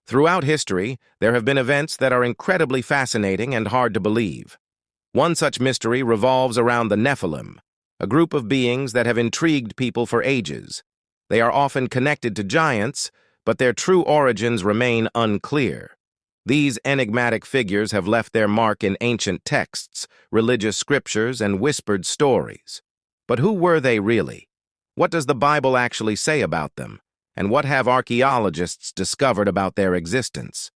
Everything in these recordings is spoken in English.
Throughout history, there have been events that are incredibly fascinating and hard to believe. One such mystery revolves around the Nephilim, a group of beings that have intrigued people for ages. They are often connected to giants, but their true origins remain unclear. These enigmatic figures have left their mark in ancient texts, religious scriptures, and whispered stories. But who were they really? What does the Bible actually say about them? And what have archaeologists discovered about their existence?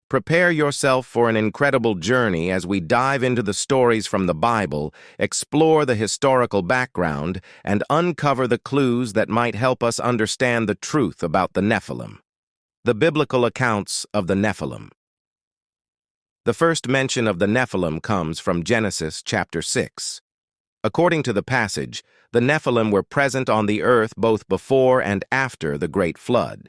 Prepare yourself for an incredible journey as we dive into the stories from the Bible, explore the historical background, and uncover the clues that might help us understand the truth about the Nephilim. The biblical accounts of the Nephilim. The first mention of the Nephilim comes from Genesis chapter 6. According to the passage, the Nephilim were present on the earth both before and after the Great Flood.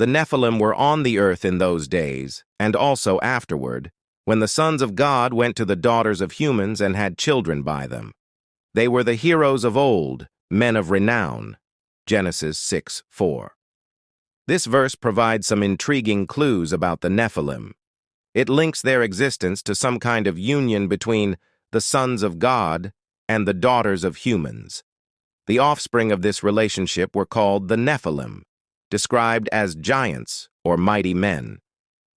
The Nephilim were on the earth in those days, and also afterward, when the sons of God went to the daughters of humans and had children by them. They were the heroes of old, men of renown. Genesis 6:4. This verse provides some intriguing clues about the Nephilim. It links their existence to some kind of union between the sons of God and the daughters of humans. The offspring of this relationship were called the Nephilim, described as giants or mighty men.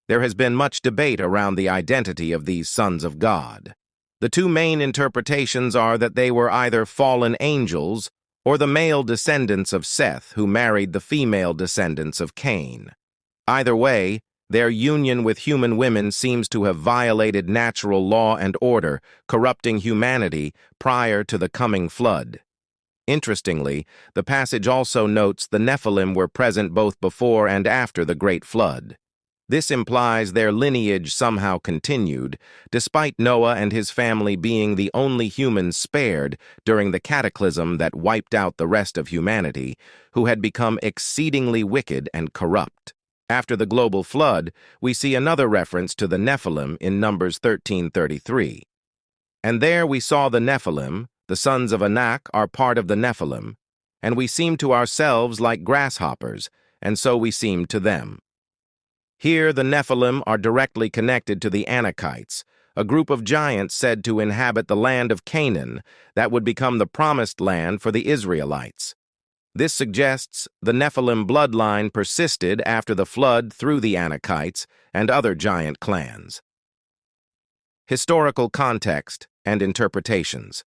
There has been much debate around the identity of these sons of God. The two main interpretations are that they were either fallen angels or the male descendants of Seth who married the female descendants of Cain. Either way, their union with human women seems to have violated natural law and order, corrupting humanity prior to the coming flood. Interestingly, the passage also notes the Nephilim were present both before and after the Great Flood. This implies their lineage somehow continued, despite Noah and his family being the only humans spared during the cataclysm that wiped out the rest of humanity, who had become exceedingly wicked and corrupt. After the global flood, we see another reference to the Nephilim in Numbers 13:33. And there we saw the Nephilim, the sons of Anak are part of the Nephilim, and we seemed to ourselves like grasshoppers, and so we seemed to them. Here the Nephilim are directly connected to the Anakites, a group of giants said to inhabit the land of Canaan that would become the promised land for the Israelites. This suggests the Nephilim bloodline persisted after the flood through the Anakites and other giant clans. Historical context and interpretations.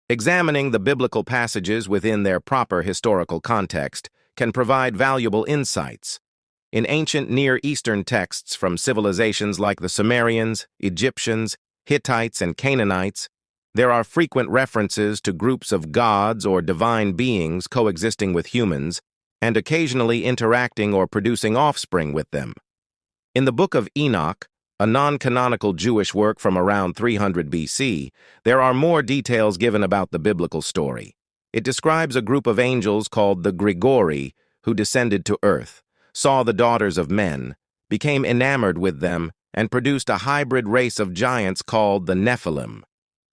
Examining the biblical passages within their proper historical context can provide valuable insights. In ancient Near Eastern texts from civilizations like the Sumerians, Egyptians, Hittites, and Canaanites, there are frequent references to groups of gods or divine beings coexisting with humans and occasionally interacting or producing offspring with them. In the Book of Enoch, a non-canonical Jewish work from around 300 BC, there are more details given about the biblical story. It describes a group of angels called the Grigori who descended to earth, saw the daughters of men, became enamored with them, and produced a hybrid race of giants called the Nephilim.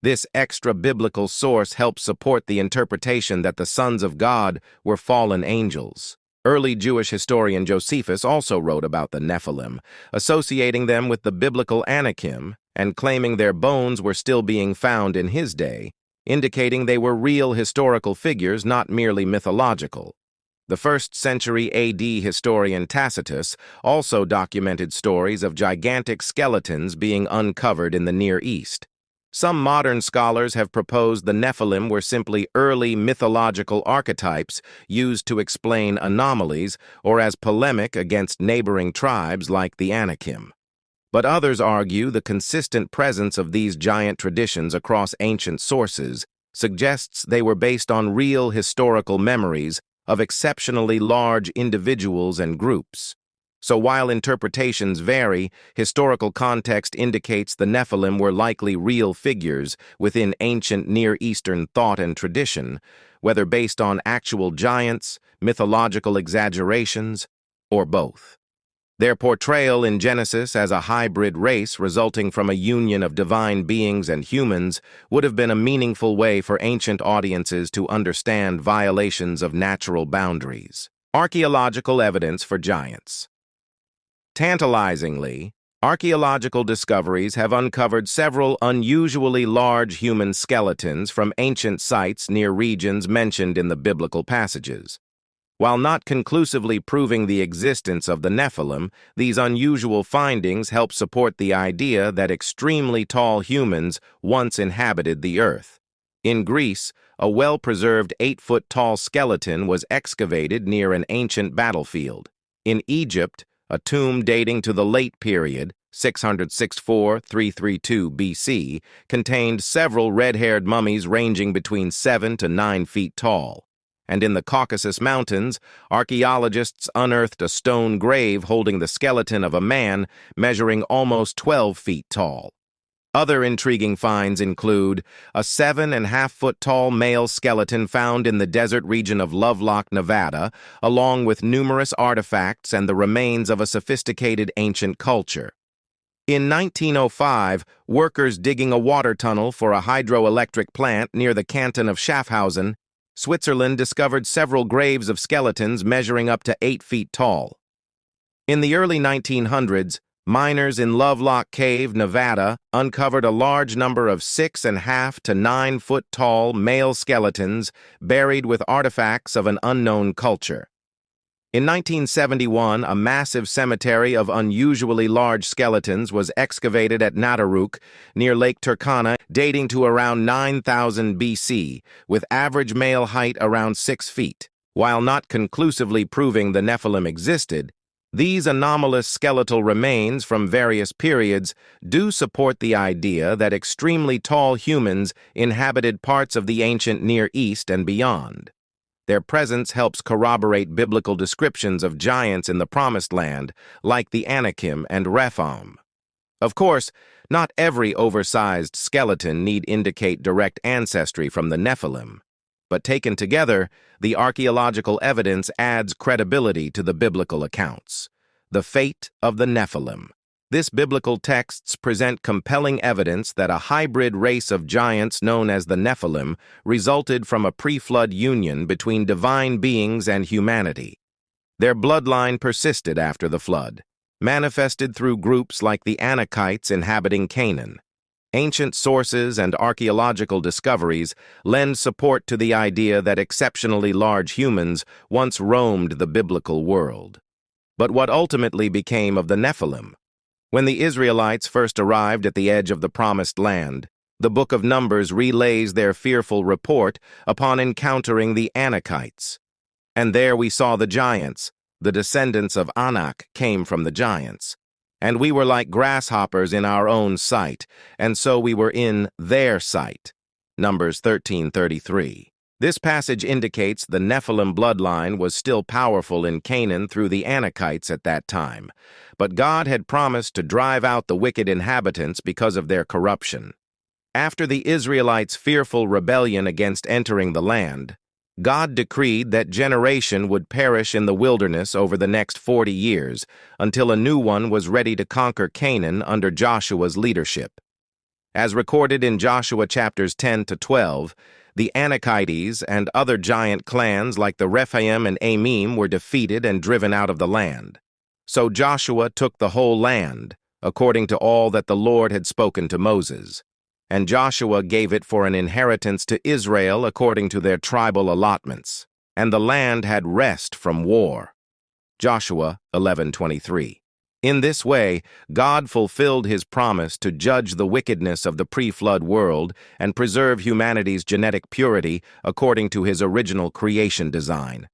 This extra-biblical source helps support the interpretation that the sons of God were fallen angels. Early Jewish historian Josephus also wrote about the Nephilim, associating them with the biblical Anakim and claiming their bones were still being found in his day, indicating they were real historical figures, not merely mythological. The 1st century AD historian Tacitus also documented stories of gigantic skeletons being uncovered in the Near East. Some modern scholars have proposed the Nephilim were simply early mythological archetypes used to explain anomalies or as polemic against neighboring tribes like the Anakim. But others argue the consistent presence of these giant traditions across ancient sources suggests they were based on real historical memories of exceptionally large individuals and groups. So while interpretations vary, historical context indicates the Nephilim were likely real figures within ancient Near Eastern thought and tradition, whether based on actual giants, mythological exaggerations, or both. Their portrayal in Genesis as a hybrid race resulting from a union of divine beings and humans would have been a meaningful way for ancient audiences to understand violations of natural boundaries. Archaeological evidence for giants. Tantalizingly, archaeological discoveries have uncovered several unusually large human skeletons from ancient sites near regions mentioned in the biblical passages. While not conclusively proving the existence of the Nephilim, these unusual findings help support the idea that extremely tall humans once inhabited the earth. In Greece, a well-preserved 8-foot-tall skeleton was excavated near an ancient battlefield. In Egypt, a tomb dating to the late period, 664-332 BC, contained several red-haired mummies ranging between 7 to 9 feet tall. And in the Caucasus Mountains, archaeologists unearthed a stone grave holding the skeleton of a man measuring almost 12 feet tall. Other intriguing finds include a 7.5-foot-tall male skeleton found in the desert region of Lovelock, Nevada, along with numerous artifacts and the remains of a sophisticated ancient culture. In 1905, workers digging a water tunnel for a hydroelectric plant near the canton of Schaffhausen, Switzerland, discovered several graves of skeletons measuring up to 8 feet tall. In the early 1900s, miners in Lovelock Cave, Nevada, uncovered a large number of 6.5 to 9 foot tall male skeletons buried with artifacts of an unknown culture. In 1971, a massive cemetery of unusually large skeletons was excavated at Nataruk, near Lake Turkana, dating to around 9000 BC, with average male height around 6 feet. While not conclusively proving the Nephilim existed, these anomalous skeletal remains from various periods do support the idea that extremely tall humans inhabited parts of the ancient Near East and beyond. Their presence helps corroborate biblical descriptions of giants in the Promised Land, like the Anakim and Rephaim. Of course, not every oversized skeleton need indicate direct ancestry from the Nephilim, but taken together, the archaeological evidence adds credibility to the biblical accounts. The fate of the Nephilim. This biblical texts present compelling evidence that a hybrid race of giants known as the Nephilim resulted from a pre-flood union between divine beings and humanity. Their bloodline persisted after the flood, manifested through groups like the Anakites inhabiting Canaan. Ancient sources and archaeological discoveries lend support to the idea that exceptionally large humans once roamed the biblical world. But what ultimately became of the Nephilim? When the Israelites first arrived at the edge of the Promised Land, the Book of Numbers relays their fearful report upon encountering the Anakites. And there we saw the giants. The descendants of Anak came from the giants. And we were like grasshoppers in our own sight, and so we were in their sight. Numbers 13:33. This passage indicates the Nephilim bloodline was still powerful in Canaan through the Anakites at that time, but God had promised to drive out the wicked inhabitants because of their corruption. After the Israelites' fearful rebellion against entering the land, God decreed that generation would perish in the wilderness over the next 40 years until a new one was ready to conquer Canaan under Joshua's leadership. As recorded in Joshua chapters 10 to 12, the Anakites and other giant clans like the Rephaim and Amim were defeated and driven out of the land. So Joshua took the whole land, according to all that the Lord had spoken to Moses. And Joshua gave it for an inheritance to Israel according to their tribal allotments. And the land had rest from war. Joshua 11:23. In this way, God fulfilled his promise to judge the wickedness of the pre-flood world and preserve humanity's genetic purity according to his original creation design.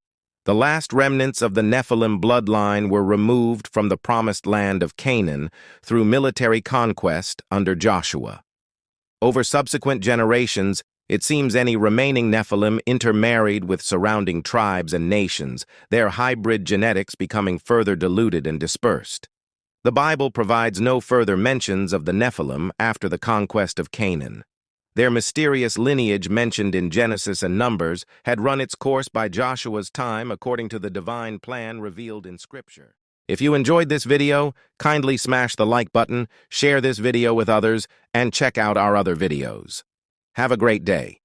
The last remnants of the Nephilim bloodline were removed from the promised land of Canaan through military conquest under Joshua. Over subsequent generations, it seems any remaining Nephilim intermarried with surrounding tribes and nations, their hybrid genetics becoming further diluted and dispersed. The Bible provides no further mentions of the Nephilim after the conquest of Canaan. Their mysterious lineage mentioned in Genesis and Numbers had run its course by Joshua's time according to the divine plan revealed in Scripture. If you enjoyed this video, kindly smash the like button, share this video with others, and check out our other videos. Have a great day.